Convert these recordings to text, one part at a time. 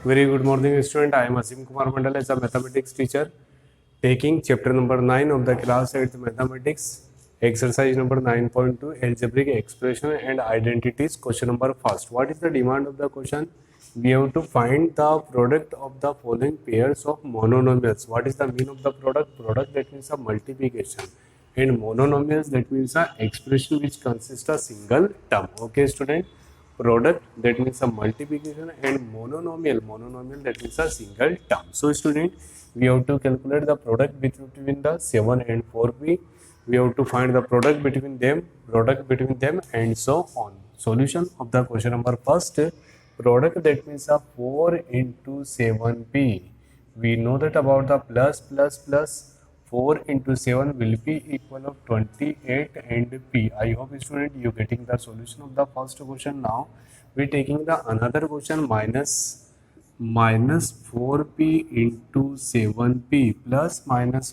Very good morning, student. I am Asim Kumar Mandal as a mathematics teacher, taking chapter number 9 of the class 8th mathematics, exercise number 9.2, algebraic expression and identities. Question number first. What is the demand of the question? We have to find the product of the following pairs of monomials. What is the mean of the product? Product, that means a multiplication, and monomials, that means a expression which consists a single term. Okay, student. Product, that means a multiplication, and monomial that means a single term. So student, we have to calculate the product between the 7 and 4p. We have to find the product between them, and so on. Solution of the question number first. Product, that means a 4 into 7p. We know that about the plus 4 into 7 will be equal of 28 and p. I hope student you getting the solution of the first question. Now we taking the another question, minus 4p into 7p plus minus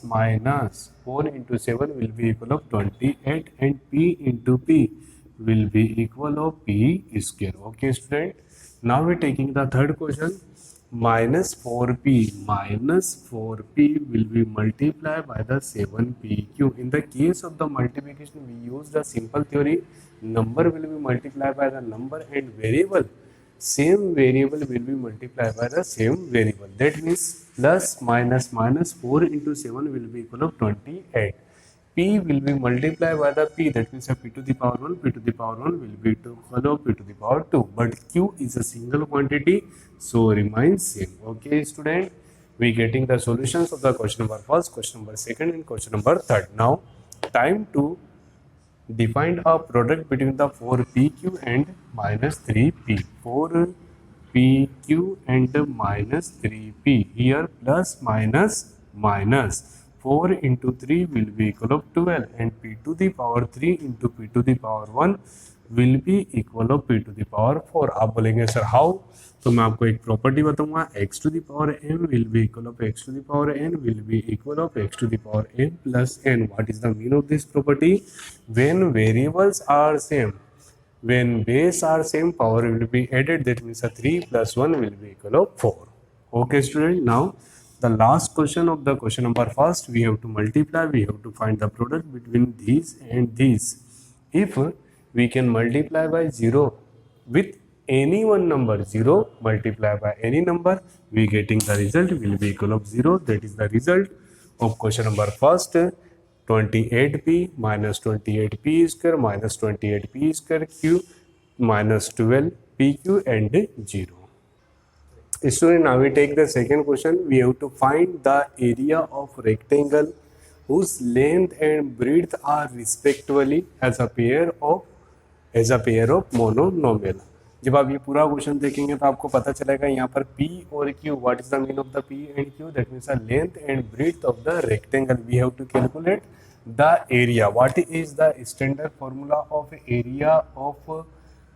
4 into 7 will be equal of 28 and p into p will be equal of p square. Okay student. Now we taking the third question, minus 4p will be multiplied by the 7pq. In the case of the multiplication, we use the simple theory. Number will be multiplied by the number, and same variable will be multiplied by the same variable. That means plus minus 4 into 7 will be equal of 28. P will be multiplied by the p, that means p to the power 1, p to the power 1 will be equal to p to the power 2. But q is a single quantity, so remains same. Okay student, we getting the solutions of the question number first, question number second, and question number third. Now time to define a product between the 4pq and minus 3p. 4pq and minus 3p. Here plus minus 4 into 3 will be equal of 12, and p to the power 3 into p to the power 1 will be equal of p to the power 4. आप बोलेंगे sir how? तो मैं आपको एक property बताऊंगा, x to the power m will be equal of x to the power n will be equal of x to the power m plus n. What is the meaning of this property? When variables are same, when base are same, power will be added. That means a 3 plus 1 will be equal of 4. Okay student. Now the last question of the question number first, we have to multiply, we have to find the product between these and these. If we can multiply by 0 with any one number, 0 multiply by any number, we getting the result will be equal of 0. That is the result of question number first. 28p minus 28p square minus 28p square q minus 12pq and 0. Student, now we take the second question. We have to find the area of rectangle whose length and breadth are respectively as a pair of monomial. जब आप ये पूरा question देखेंगे तो आपको पता चलेगा यहाँ पर P और Q. What is the meaning of the P and Q? That means the length and breadth of the rectangle. We have to calculate the area. What is the standard formula of area of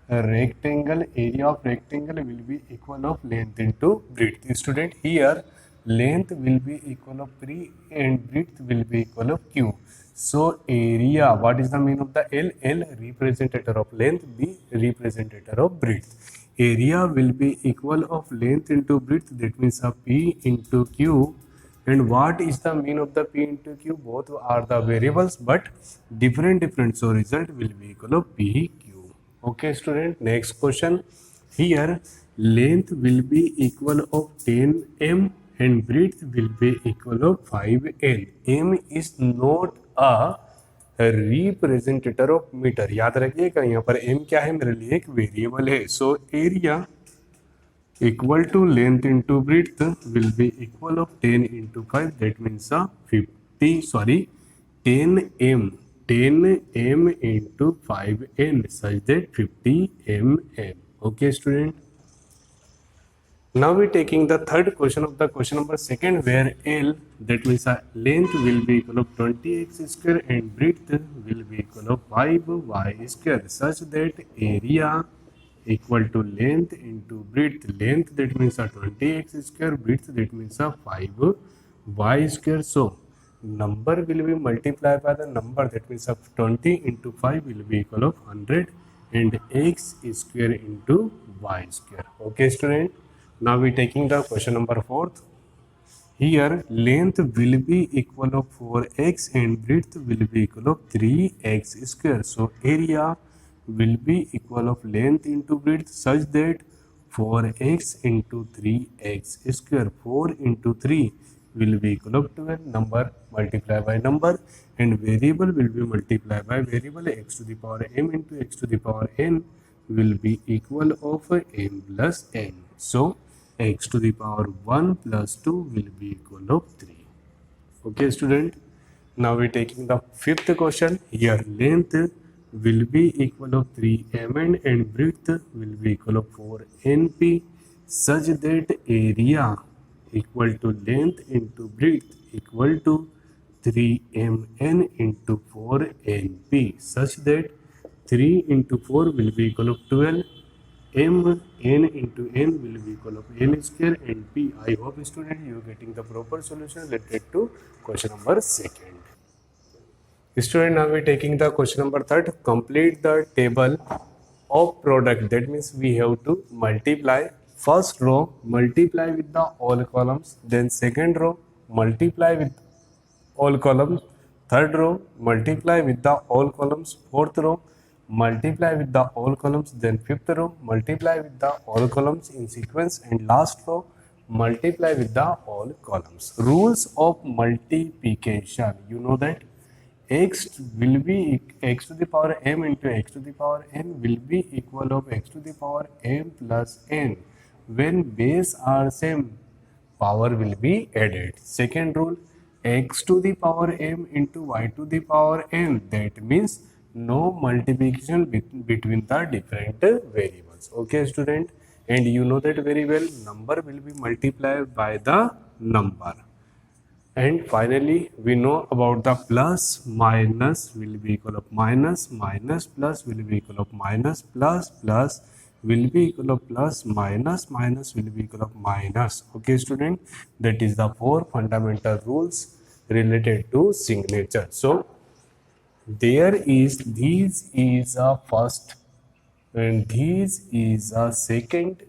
rectangle? Area of rectangle will be equal of length into breadth. Student, here length will be equal of P and breadth will be equal of Q. So area, what is the meaning of the L? L representative of length, B representative of breadth. Area will be equal of length into breadth, that means a P into Q. And what is the mean of the P into Q? Both are the variables but different. So result will be equal of PQ. Okay student, next question. Here length will be equal of 10m and breadth will be equal of 5l. M is not a representative of meter. याद रखिएगा यहाँ पर m क्या है, मेरे लिए एक variable है. So area equal to length into breadth will be equal of 10 into 5, that means 10m into 5n such that 50 mm. Okay student. Now we taking the third question of the question number second, where L, that means length will be equal of 20x square and breadth will be equal of 5y square, such that area equal to length into breadth. Length, that means 20x square, breadth, that means 5y square. So number will be multiplied by the number, that means 20 into 5 will be equal of 100 and x square into y square. Okay student. Now we taking the question number 4th. Here length will be equal of 4x and breadth will be equal of 3x square. So area will be equal of length into breadth such that 4x into 3x square. 4 into 3 will be equal of 12. Number multiply by number, and variable will be multiplied by variable. X to the power m into x to the power n will be equal of m plus n. So x to the power 1 plus 2 will be equal of 3. Okay student, now we taking the 5th question. Here length will be equal of 3 mn and breadth will be equal of 4 np such that area equal to length into breadth equal to 3 mn into 4 np such that 3 into 4 will be equal of 12. M n into n will be equal of n square and p. I hope student you are getting the proper solution related to question number 2nd. Student, now we are taking the question number 3rd. Complete the table of product. That means we have to multiply first row, multiply with the all columns, then second row, multiply with all columns, third row, multiply with the all columns, fourth row, multiply with the all columns, then fifth row, multiply with the all columns in sequence, and last row, multiply with the all columns. Rules of multiplication. You know that x will be x to the power m into x to the power n will be equal of x to the power m plus n. When base are same, power will be added. Second rule, x to the power m into y to the power n. That means no multiplication between the different variables. Okay student, and you know that very well, number will be multiplied by the number. And finally we know about the plus minus will be equal of minus, minus plus will be equal of minus, plus plus will be equal of plus, minus minus will be equal of minus. Okay student, that is the 4 fundamental rules related to signature. So there is, this is a first and this is a second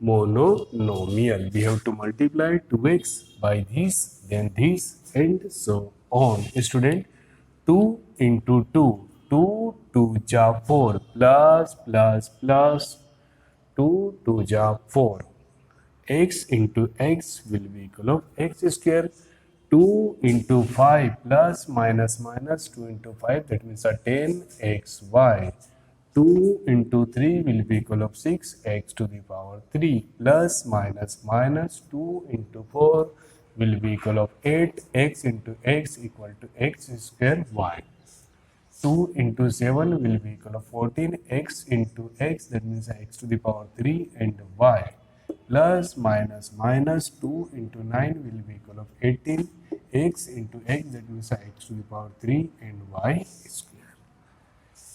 monomial. We have to multiply 2x by this, then this, and so on. Student, 2 into 2, 2 2 ja 4 plus plus plus 2 2 ja 4. X into x will be equal of x square. 2 into 5 plus minus minus 2 into 5, that means a 10xy. 2 into 3 will be equal of 6x to the power 3 plus minus minus 2 into 4 will be equal of 8x into x equal to x square y. 2 into 7 will be equal of 14x into x, that means x to the power 3 and y, plus minus minus 2 into 9 will be equal of 18x into x, that means x to the power 3 and y square.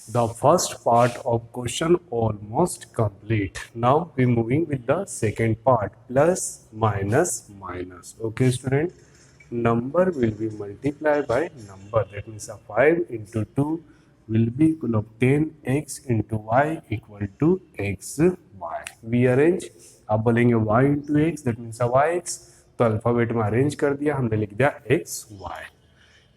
The first part of question almost complete. Now we moving with the second part, plus minus minus. Okay student, number will be multiplied by number, that means a 5 into 2 will be equal of 10x into y equal to xy. We arrange, आप बोलेंगे y into x, that means a yx, तो alphabet में arrange कर दिया, हमने लिख दिया xy.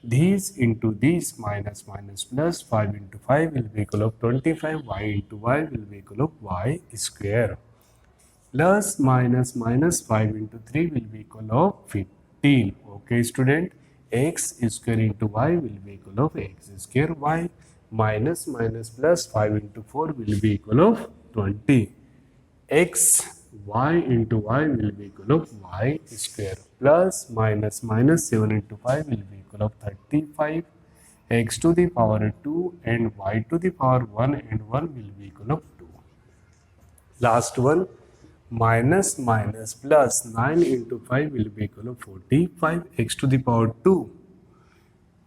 These into these, minus minus plus, 5 into 5 will be equal of 25, y into y will be equal of y square. Plus minus minus 5 into 3 will be equal of 15. Okay student, x square into y will be equal of x square y, minus minus plus 5 into 4 will be equal of 20. X y into y will be equal of y square, plus minus minus 7 into 5 will be equal of 35. X to the power 2 and y to the power 1 and 1 will be equal of 2. Last one, minus minus plus 9 into 5 will be equal of 45. X to the power 2.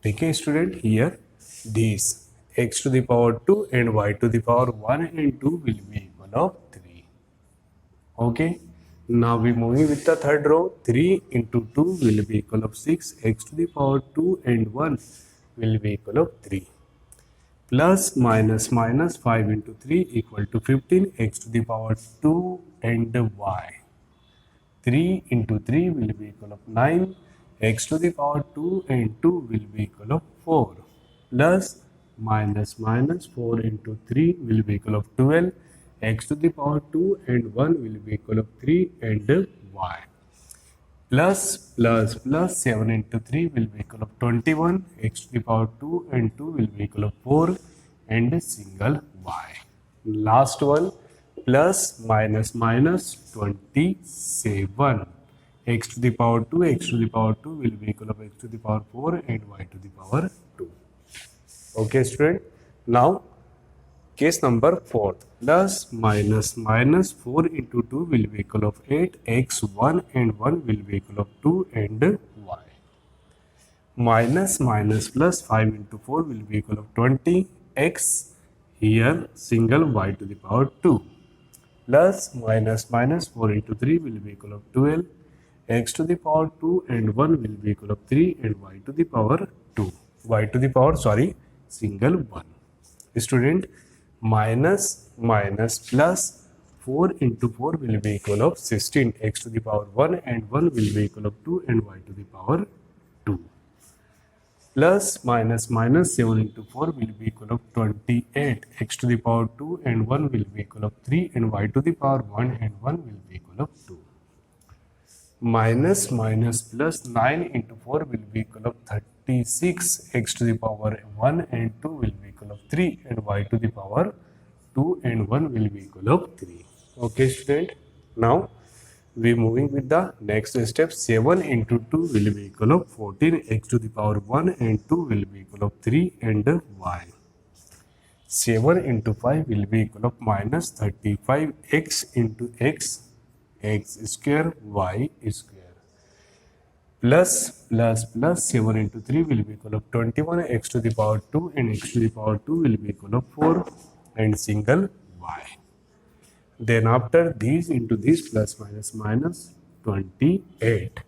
Okay student, here this x to the power 2 and y to the power 1 and 2 will be equal of 3. Okay, now we moving with the third row. 3 into 2 will be equal of 6. X to the power 2 and 1 will be equal of 3. Plus minus minus 5 into 3 equal to 15. X to the power 2 and y. 3 into 3 will be equal of 9, x to the power 2 and 2 will be equal of 4, plus minus minus 4 into 3 will be equal of 12, x to the power 2 and 1 will be equal of 3 and y, plus 7 into 3 will be equal of 21, x to the power 2 and 2 will be equal of 4 and a single y. Last one, plus minus minus 27, x to the power 2, x to the power 2 will be equal of x to the power 4 and y to the power 2. Okay student, now case number 4, plus minus minus 4 into 2 will be equal of 8, x 1 and 1 will be equal of 2 and y. Minus minus plus 5 into 4 will be equal of 20, x here single y to the power 2, plus minus minus 4 into 3 will be equal of 12, x to the power 2 and 1 will be equal of 3 and y to the power 2, y to the power single 1. Student, minus minus plus 4 into 4 will be equal of 16, x to the power 1 and 1 will be equal of 2 and y to the power 2, plus minus minus 7 into 4 will be equal of 28, x to the power 2 and 1 will be equal of 3 and y to the power 1 and 1 will be equal of 2. Minus minus plus 9 into 4 will be equal of 36, x to the power 1 and 2 will be equal of 3 and y to the power 2 and 1 will be equal of 3. Okay student, now we moving with the next step. 7 into 2 will be equal of 14, x to the power 1 and 2 will be equal of 3 and y. 7 into 5 will be equal of minus 35, x into x square y square, plus 7 into 3 will be equal of 21, x to the power 2 and x to the power 2 will be equal of 4 and single y. Then after these into this, plus minus minus 28,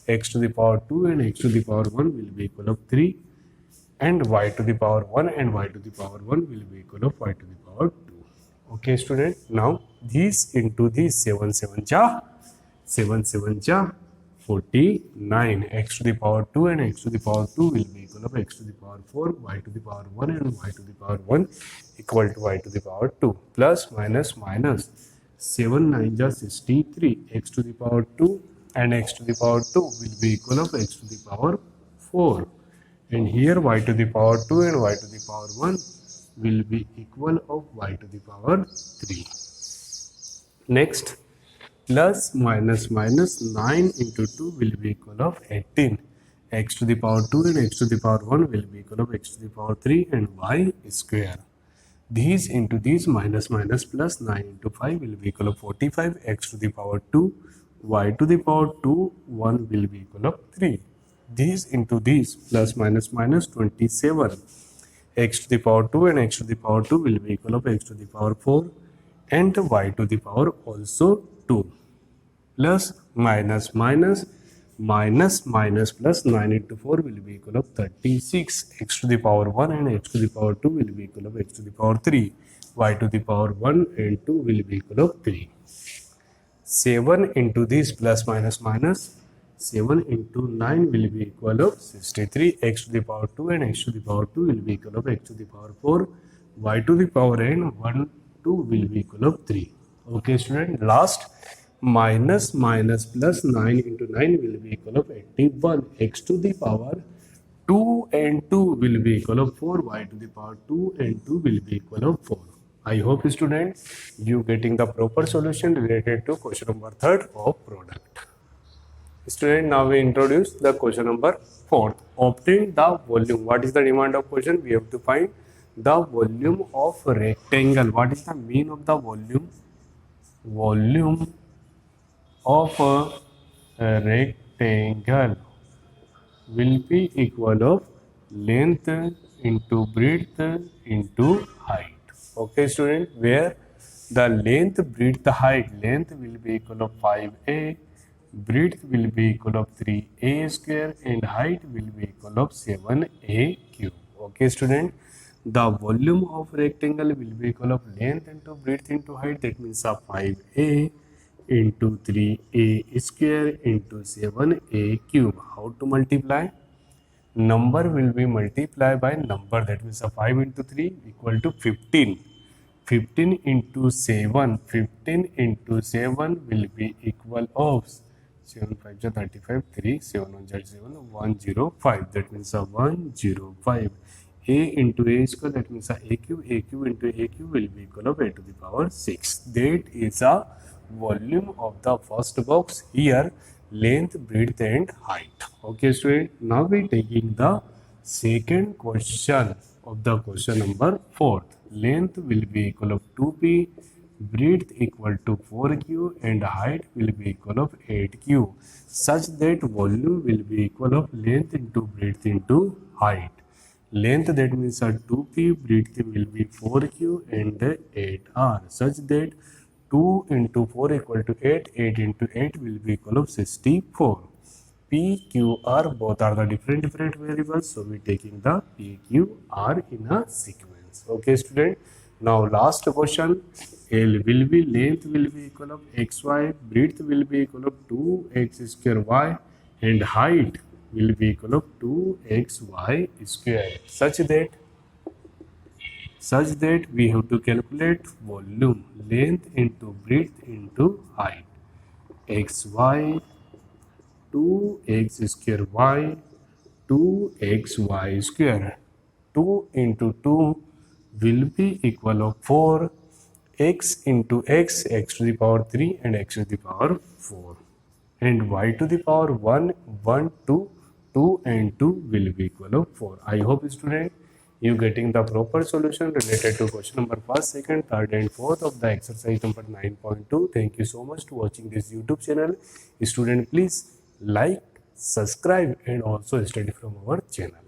x to the power 2 and x to the power 1 will be equal of 3 and y to the power 1 and y to the power 1 will be equal of y to the power 2. Okay student, now these into this, 7 7 ja 49, x to the power 2 and x to the power 2 will be equal of x to the power 4, y to the power 1 and y to the power 1 equal to y to the power 2, plus minus minus 7 9 ja 63, x to the power 2 and x to the power 2 will be equal of x to the power 4, and here y to the power 2 and y to the power 1 will be equal of y to the power 3. Next, plus minus minus 9 into 2 will be equal of 18, x to the power 2 and x to the power 1 will be equal of x to the power 3 and y square. These into these, minus minus plus 9 into 5 will be equal of 45, x to the power 2, y to the power 2, 1 will be equal of 3. These into these, plus minus minus 27, x to the power 2 and x to the power 2 will be equal of x to the power 4 and y to the power also 2, plus minus minus plus 9 into 4 will be equal of 36, x to the power 1 and x to the power 2 will be equal of x to the power 3, y to the power 1 and 2 will be equal of 3. 7 into this, plus minus minus 7 into 9 will be equal of 63, x to the power 2 and x to the power 2 will be equal of x to the power 4, y to the power n 1 2 will be equal of 3. Okay student, last, minus minus plus 9 into 9 will be equal of 81, x to the power 2 and 2 will be equal of 4, y to the power 2 and 2 will be equal of 4. I hope student you getting the proper solution related to question number 3 of product. Student, now we introduce the question number 4. Obtain the volume. What is the demand of question? We have to find the volume of rectangle. What is the mean of the volume? Volume of a rectangle will be equal of length into breadth into height. Okay student, where the length, breadth, height, length will be equal of 5a, breadth will be equal of 3a square and height will be equal of 7a cube. Okay student, the volume of rectangle will be equal of length into breadth into height, that means of 5a into 3a square into 7a cube. How to multiply? Number will be multiplied by number, that means 5 into 3 equal to 15. 15 into 7, 15 into 7 will be equal of 7 5 is 35, 3 7 1 is 7, 105, that means 105. A into a square, that means a cube into a cube will be equal of a to the power 6. That is a volume of the first box. Here length, breadth and height. Okay student, now we taking the second question of the question number 4. Length will be equal of 2p, breadth equal to 4q and height will be equal of 8q, such that volume will be equal of length into breadth into height. Length, that means 2p, breadth will be 4q and 8r, such that 2 into 4 equal to 8, 8 into 8 will be equal of 64. P, Q, R both are the different variables, so we taking the P, Q, R in a sequence. Okay student, now last question. L will be, length will be equal of xy, breadth will be equal of 2x square y and height will be equal of 2xy square, such that we have to calculate volume, length into breadth into height. xy 2x square y 2xy square. 2 into 2 will be equal of 4. X into x, x to the power 3 and x to the power 4. And y to the power 1, 1, 2, 2 and 2 will be equal of 4. I hope student you getting the proper solution related to question number 1st, 2nd, 3rd and 4th of the exercise number 9.2. Thank you so much to watching this YouTube channel. Student, please like, subscribe and also study from our channel.